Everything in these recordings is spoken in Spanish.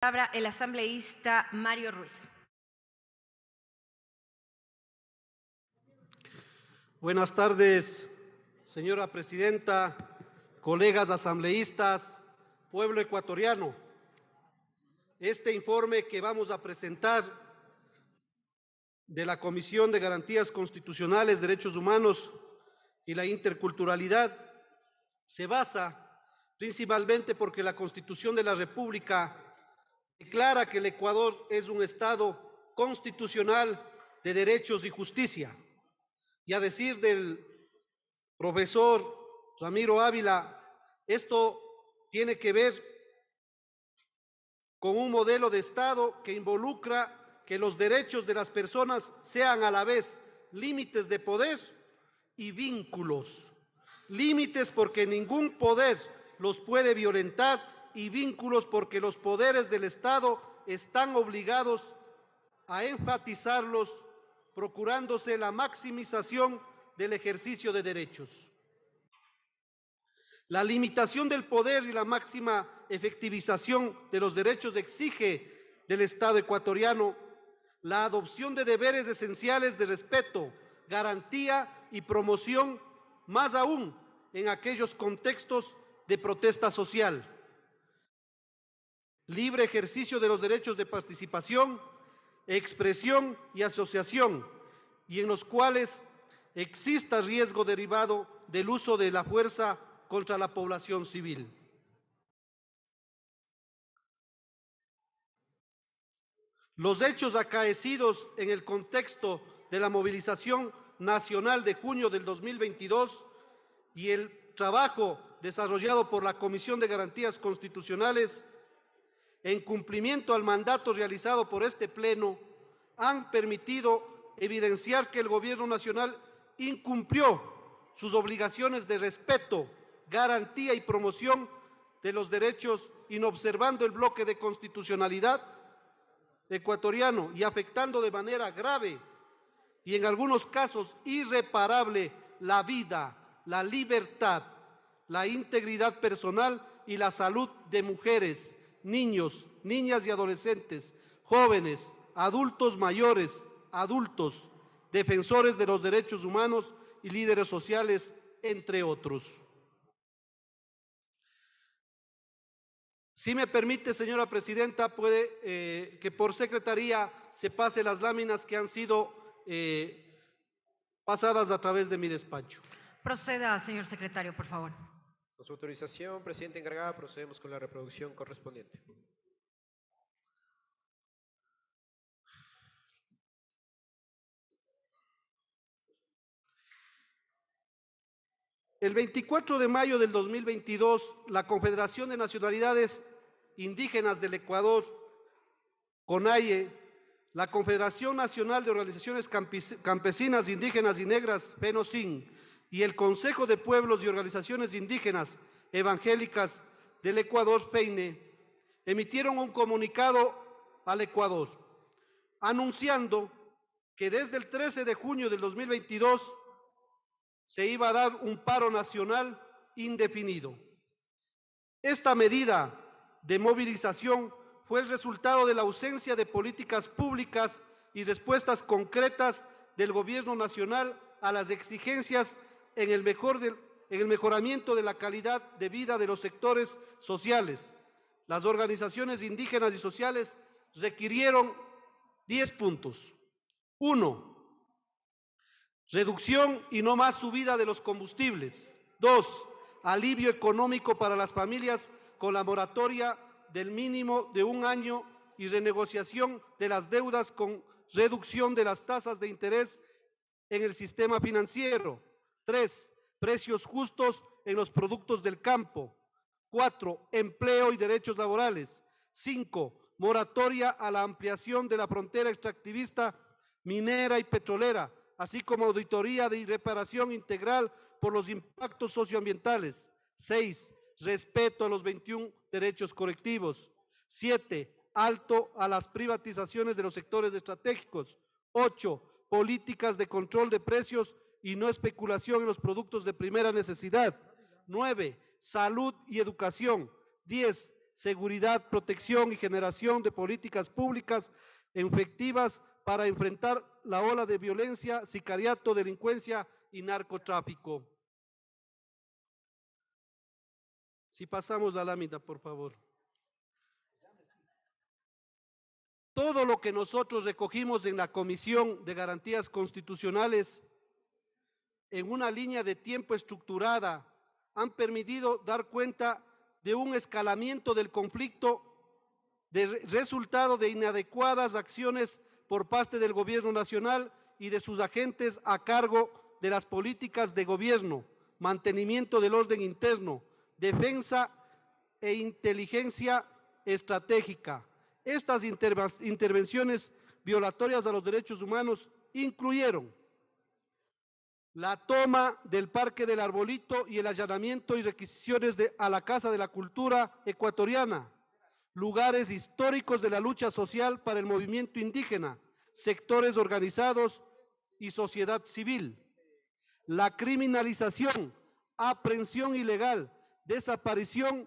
Palabra el asambleísta Mario Ruiz. Buenas tardes, señora presidenta, colegas asambleístas, pueblo ecuatoriano. Este informe que vamos a presentar de la Comisión de Garantías Constitucionales, Derechos Humanos y la Interculturalidad se basa principalmente porque la Constitución de la República declara que el Ecuador es un Estado constitucional de derechos y justicia. Y a decir del profesor Ramiro Ávila, esto tiene que ver con un modelo de Estado que involucra que los derechos de las personas sean a la vez límites de poder y vínculos. Límites porque ningún poder los puede violentar y vínculos porque los poderes del Estado están obligados a enfatizarlos, procurándose la maximización del ejercicio de derechos. La limitación del poder y la máxima efectivización de los derechos exige del Estado ecuatoriano la adopción de deberes esenciales de respeto, garantía y promoción, más aún en aquellos contextos de protesta social. Libre ejercicio de los derechos de participación, expresión y asociación, y en los cuales exista riesgo derivado del uso de la fuerza contra la población civil. Los hechos acaecidos en el contexto de la movilización nacional de junio del 2022 y el trabajo desarrollado por la Comisión de Garantías Constitucionales en cumplimiento al mandato realizado por este Pleno, han permitido evidenciar que el Gobierno Nacional incumplió sus obligaciones de respeto, garantía y promoción de los derechos, inobservando el bloque de constitucionalidad ecuatoriano y afectando de manera grave y en algunos casos irreparable la vida, la libertad, la integridad personal y la salud de mujeres, niños, niñas y adolescentes, jóvenes, adultos mayores, adultos, defensores de los derechos humanos y líderes sociales, entre otros. Si me permite, señora presidenta, puede que por secretaría se pase las láminas que han sido pasadas a través de mi despacho. Proceda, señor secretario, por favor. Con su autorización, presidente encargada, procedemos con la reproducción correspondiente. El 24 de mayo del 2022, la Confederación de Nacionalidades Indígenas del Ecuador, CONAIE, la Confederación Nacional de Organizaciones Campesinas, Indígenas y Negras, FENOCIN, y el Consejo de Pueblos y Organizaciones Indígenas Evangélicas del Ecuador, FEINE, emitieron un comunicado al Ecuador, anunciando que desde el 13 de junio del 2022 se iba a dar un paro nacional indefinido. Esta medida de movilización fue el resultado de la ausencia de políticas públicas y respuestas concretas del Gobierno Nacional a las exigencias en el mejoramiento de la calidad de vida de los sectores sociales. Las organizaciones indígenas y sociales requirieron 10 puntos. 1. Reducción y no más subida de los combustibles. 2. Alivio económico para las familias con la moratoria del mínimo de 1 año y renegociación de las deudas con reducción de las tasas de interés en el sistema financiero. 3. Precios justos en los productos del campo. 4. Empleo y derechos laborales. 5. Moratoria a la ampliación de la frontera extractivista minera y petrolera, así como auditoría de reparación integral por los impactos socioambientales. 6. Respeto a los 21 derechos colectivos. 7. Alto a las privatizaciones de los sectores estratégicos. 8. Políticas de control de precios y no especulación en los productos de primera necesidad. 9. Salud y educación. 10. seguridad, protección y generación de políticas públicas efectivas para enfrentar la ola de violencia, sicariato, delincuencia y narcotráfico. Si pasamos la lámina, por favor. Todo lo que nosotros recogimos en la Comisión de Garantías Constitucionales en una línea de tiempo estructurada han permitido dar cuenta de un escalamiento del conflicto resultado de inadecuadas acciones por parte del Gobierno Nacional y de sus agentes a cargo de las políticas de gobierno, mantenimiento del orden interno, defensa e inteligencia estratégica. Estas intervenciones violatorias a los derechos humanos incluyeron la toma del Parque del Arbolito y el allanamiento y requisiciones a la Casa de la Cultura Ecuatoriana, lugares históricos de la lucha social para el movimiento indígena, sectores organizados y sociedad civil, la criminalización, aprehensión ilegal, desaparición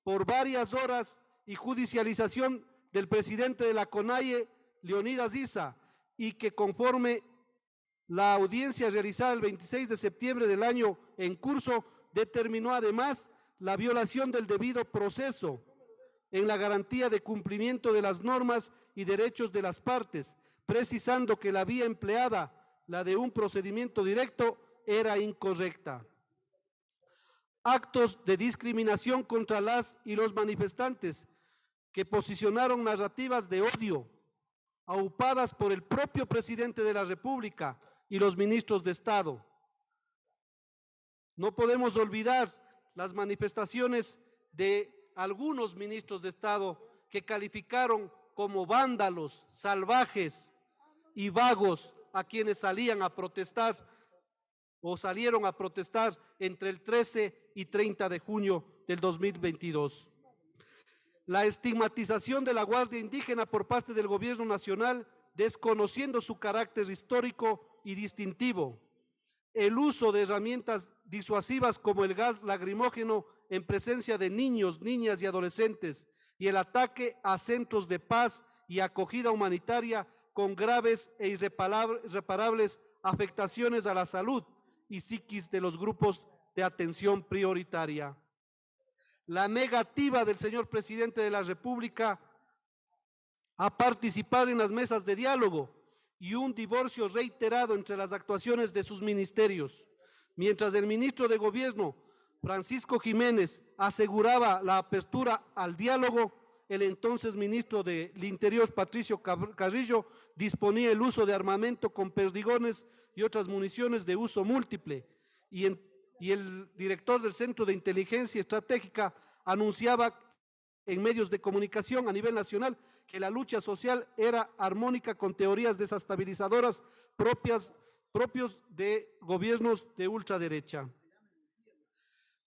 por varias horas y judicialización del presidente de la CONAIE, Leonidas Issa, y que conforme la audiencia realizada el 26 de septiembre del año en curso determinó además la violación del debido proceso en la garantía de cumplimiento de las normas y derechos de las partes, precisando que la vía empleada, la de un procedimiento directo, era incorrecta. Actos de discriminación contra las y los manifestantes que posicionaron narrativas de odio, aupadas por el propio presidente de la República y los ministros de Estado. No podemos olvidar las manifestaciones de algunos ministros de Estado que calificaron como vándalos, salvajes y vagos a quienes salían a protestar o salieron a protestar entre el 13 y 30 de junio del 2022. La estigmatización de la Guardia Indígena por parte del Gobierno Nacional, desconociendo su carácter histórico y distintivo. El uso de herramientas disuasivas como el gas lacrimógeno en presencia de niños, niñas y adolescentes, y el ataque a centros de paz y acogida humanitaria con graves e irreparables afectaciones a la salud y psiquis de los grupos de atención prioritaria. La negativa del señor presidente de la República a participar en las mesas de diálogo y un divorcio reiterado entre las actuaciones de sus ministerios. Mientras el ministro de Gobierno, Francisco Jiménez, aseguraba la apertura al diálogo, el entonces ministro del Interior, Patricio Carrillo, disponía el uso de armamento con perdigones y otras municiones de uso múltiple, y el director del Centro de Inteligencia Estratégica anunciaba en medios de comunicación a nivel nacional que la lucha social era armónica con teorías desestabilizadoras propios de gobiernos de ultraderecha.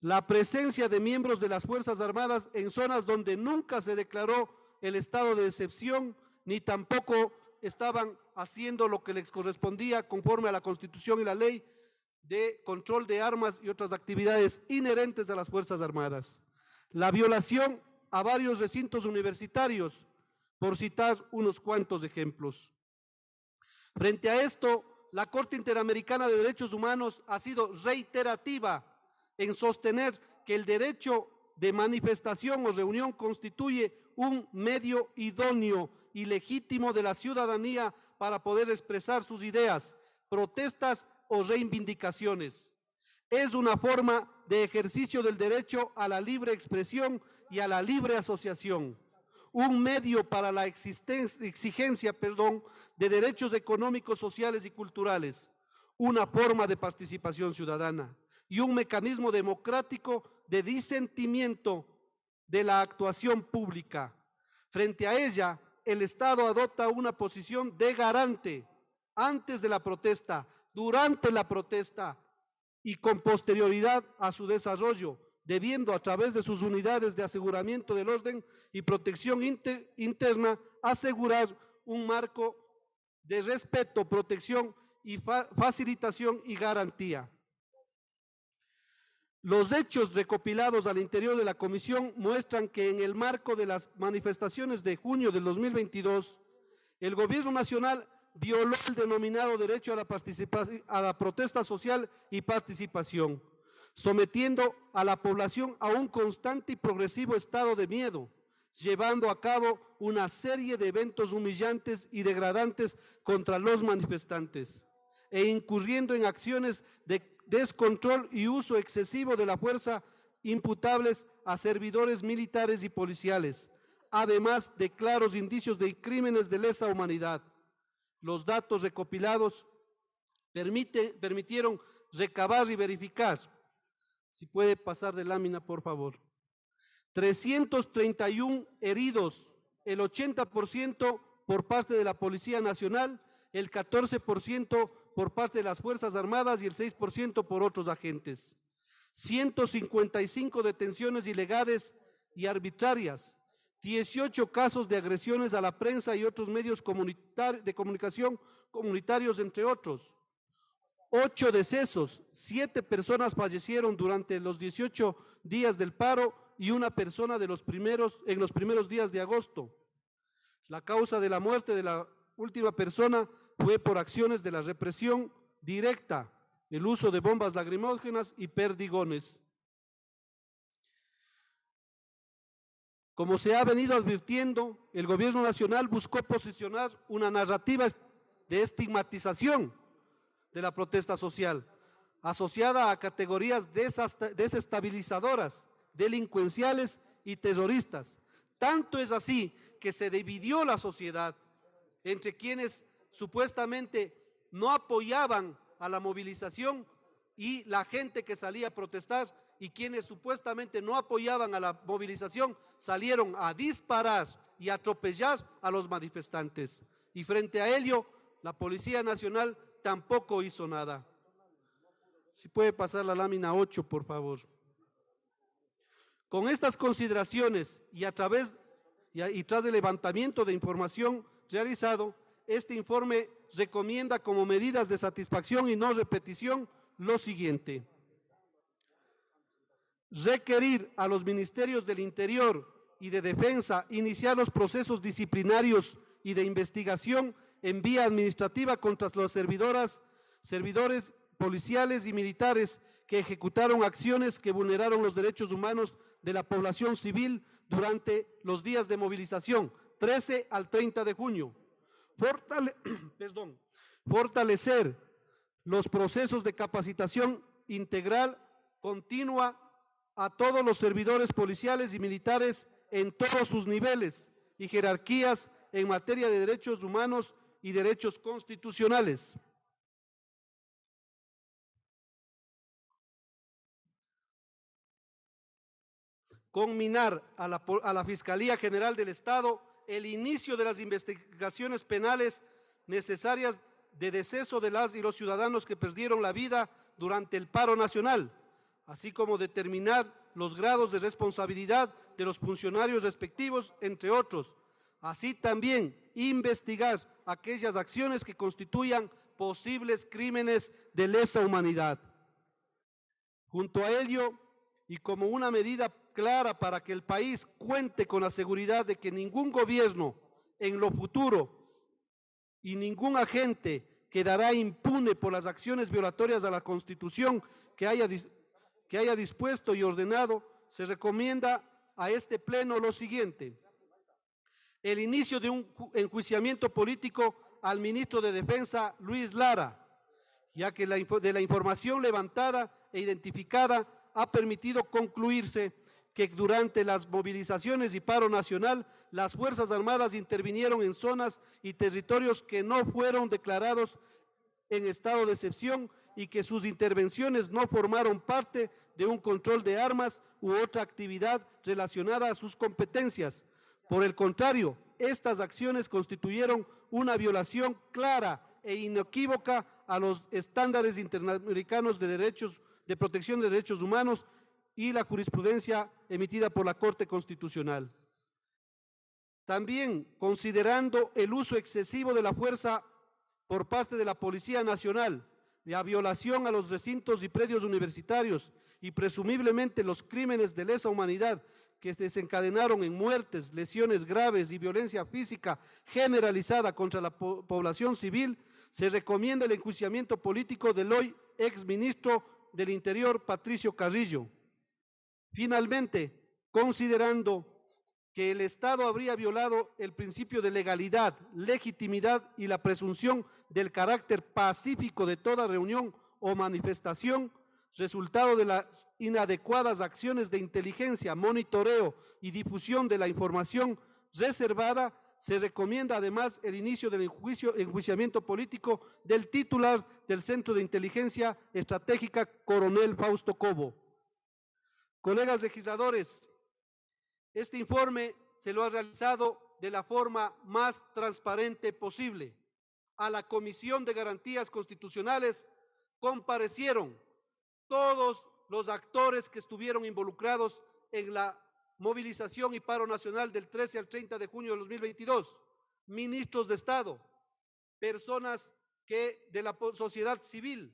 La presencia de miembros de las Fuerzas Armadas en zonas donde nunca se declaró el estado de excepción, ni tampoco estaban haciendo lo que les correspondía conforme a la Constitución y la ley de control de armas y otras actividades inherentes a las Fuerzas Armadas. La violación a varios recintos universitarios, por citar unos cuantos ejemplos. Frente a esto, la Corte Interamericana de Derechos Humanos ha sido reiterativa en sostener que el derecho de manifestación o reunión constituye un medio idóneo y legítimo de la ciudadanía para poder expresar sus ideas, protestas o reivindicaciones. Es una forma de ejercicio del derecho a la libre expresión y a la libre asociación, un medio para la exigencia de derechos económicos, sociales y culturales, una forma de participación ciudadana y un mecanismo democrático de disentimiento de la actuación pública. Frente a ella, el Estado adopta una posición de garante antes de la protesta, durante la protesta y con posterioridad a su desarrollo, debiendo a través de sus unidades de aseguramiento del orden y protección interna asegurar un marco de respeto, protección y facilitación y garantía. Los hechos recopilados al interior de la comisión muestran que en el marco de las manifestaciones de junio del 2022, el gobierno nacional violó el denominado derecho a la protesta social y participación, sometiendo a la población a un constante y progresivo estado de miedo, llevando a cabo una serie de eventos humillantes y degradantes contra los manifestantes, e incurriendo en acciones de descontrol y uso excesivo de la fuerza imputables a servidores militares y policiales, además de claros indicios de crímenes de lesa humanidad. Los datos recopilados permitieron recabar y verificar, si puede pasar de lámina por favor, 331 heridos, el 80% por parte de la Policía Nacional, el 14% por parte de las Fuerzas Armadas y el 6% por otros agentes. 155 detenciones ilegales y arbitrarias, 18 casos de agresiones a la prensa y otros medios de comunicación comunitarios, entre otros. 8 decesos, 7 personas fallecieron durante los 18 días del paro y una persona en los primeros días de agosto. La causa de la muerte de la última persona fue por acciones de la represión directa, el uso de bombas lacrimógenas y perdigones. Como se ha venido advirtiendo, el gobierno nacional buscó posicionar una narrativa de estigmatización de la protesta social, asociada a categorías desestabilizadoras, delincuenciales y terroristas. Tanto es así que se dividió la sociedad entre quienes supuestamente no apoyaban a la movilización y la gente que salía a protestar, y quienes supuestamente no apoyaban a la movilización salieron a disparar y atropellar a los manifestantes. Y frente a ello, la Policía Nacional tampoco hizo nada. Si puede pasar la lámina 8, por favor. Con estas consideraciones y tras el levantamiento de información realizado, este informe recomienda como medidas de satisfacción y no repetición lo siguiente: requerir a los ministerios del Interior y de Defensa iniciar los procesos disciplinarios y de investigación en vía administrativa contra los servidores policiales y militares que ejecutaron acciones que vulneraron los derechos humanos de la población civil durante los días de movilización 13 al 30 de junio. Fortalecer los procesos de capacitación integral continua a todos los servidores policiales y militares en todos sus niveles y jerarquías en materia de derechos humanos y derechos constitucionales. Conminar a la Fiscalía General del Estado el inicio de las investigaciones penales necesarias de deceso de las y los ciudadanos que perdieron la vida durante el paro nacional, así como determinar los grados de responsabilidad de los funcionarios respectivos, entre otros. Así también investigar aquellas acciones que constituyan posibles crímenes de lesa humanidad. Junto a ello, y como una medida clara para que el país cuente con la seguridad de que ningún gobierno en lo futuro y ningún agente quedará impune por las acciones violatorias a la Constitución que haya dispuesto y ordenado, se recomienda a este Pleno lo siguiente: el inicio de un enjuiciamiento político al ministro de Defensa, Luis Lara, ya que de la información levantada e identificada ha permitido concluirse que durante las movilizaciones y paro nacional, las Fuerzas Armadas intervinieron en zonas y territorios que no fueron declarados en estado de excepción y que sus intervenciones no formaron parte de un control de armas u otra actividad relacionada a sus competencias. Por el contrario, estas acciones constituyeron una violación clara e inequívoca a los estándares interamericanos de protección de derechos humanos y la jurisprudencia emitida por la Corte Constitucional. También, considerando el uso excesivo de la fuerza por parte de la Policía Nacional, la violación a los recintos y predios universitarios y presumiblemente los crímenes de lesa humanidad que desencadenaron en muertes, lesiones graves y violencia física generalizada contra la población civil, se recomienda el enjuiciamiento político del hoy exministro del Interior, Patricio Carrillo. Finalmente, considerando que el Estado habría violado el principio de legalidad, legitimidad y la presunción del carácter pacífico de toda reunión o manifestación, resultado de las inadecuadas acciones de inteligencia, monitoreo y difusión de la información reservada, se recomienda además el inicio del enjuiciamiento político del titular del Centro de Inteligencia Estratégica, Coronel Fausto Cobo. Colegas legisladores, este informe se lo ha realizado de la forma más transparente posible. A la Comisión de Garantías Constitucionales comparecieron todos los actores que estuvieron involucrados en la movilización y paro nacional del 13 al 30 de junio de 2022, ministros de Estado, personas de la sociedad civil,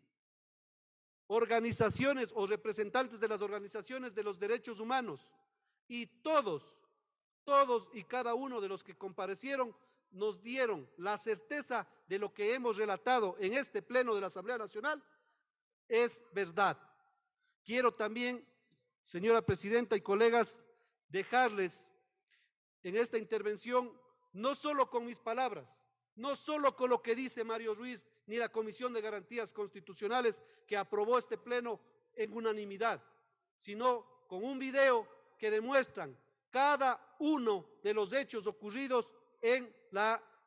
organizaciones o representantes de las organizaciones de los derechos humanos, y todos y cada uno de los que comparecieron nos dieron la certeza de lo que hemos relatado en este pleno de la Asamblea Nacional es verdad. Quiero también, señora presidenta y colegas, dejarles en esta intervención, no solo con mis palabras, no solo con lo que dice Mario Ruiz ni la Comisión de Garantías Constitucionales que aprobó este pleno en unanimidad, sino con un video que demuestran cada uno de los hechos ocurridos en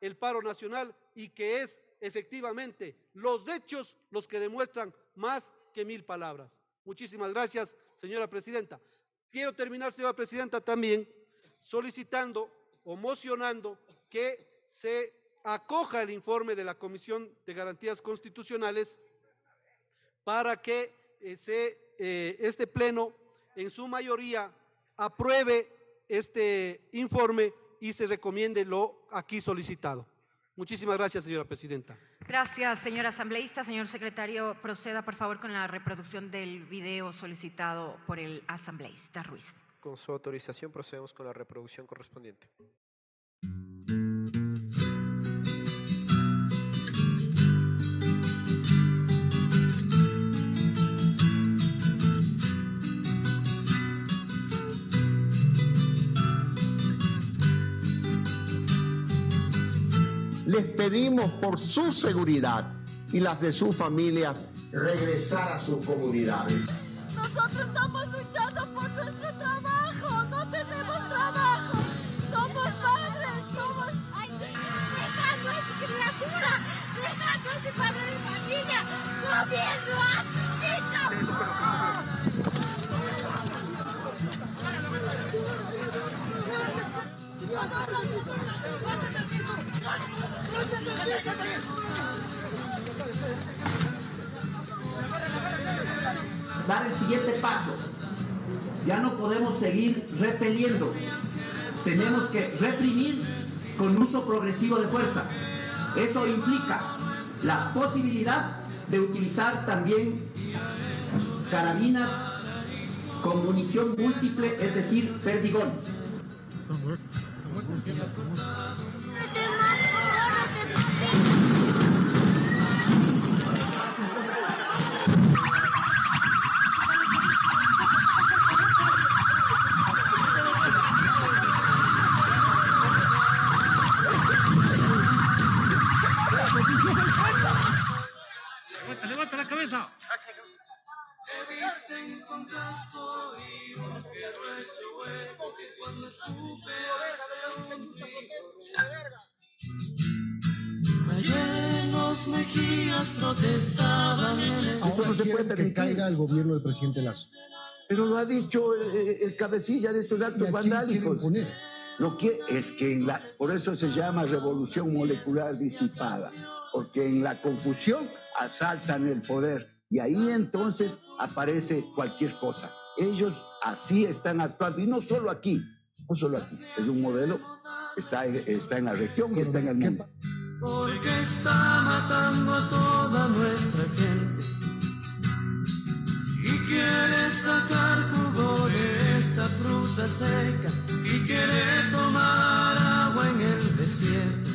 el paro nacional y que es efectivamente los hechos los que demuestran más que 1000 palabras. Muchísimas gracias, señora presidenta. Quiero terminar, señora presidenta, también solicitando o mocionando que se acoja el informe de la Comisión de Garantías Constitucionales para que este pleno en su mayoría apruebe este informe y se recomiende lo aquí solicitado. Muchísimas gracias, señora presidenta. Gracias, señor asambleísta. Señor secretario, proceda por favor con la reproducción del video solicitado por el asambleísta Ruiz. Con su autorización procedemos con la reproducción correspondiente. Les pedimos por su seguridad y las de su familia regresar a sus comunidades. Nosotros estamos luchando por nuestro trabajo, no tenemos trabajo, somos padres, somos... ¡Ay, dejando a su criatura! ¡Dejando a su padre de familia! ¡Gobierno, dar el siguiente paso. Ya no podemos seguir repeliendo. Tenemos que reprimir con uso progresivo de fuerza. Eso implica la posibilidad de utilizar también carabinas con munición múltiple, es decir, perdigones. Levanta la cabeza. Ayer los Mejías protestaban en el... Ahora no se puede permitir que caiga el gobierno del presidente Lasso. Pero lo ha dicho el cabecilla de estos actos vandálicos. Es que por eso se llama revolución molecular disipada, porque en la confusión asaltan el poder y ahí entonces aparece cualquier cosa. Ellos así están actuando, y no solo aquí, es un modelo, está en la región y está en el mundo. Porque está matando a toda nuestra gente y quiere sacar jugo de esta fruta seca y quiere tomar agua en el desierto.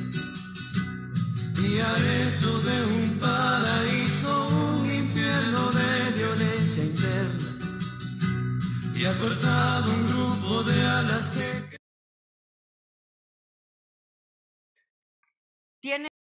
Y ha hecho de un paraíso un infierno de violencia interna. Y ha cortado un grupo de alas que... Tiene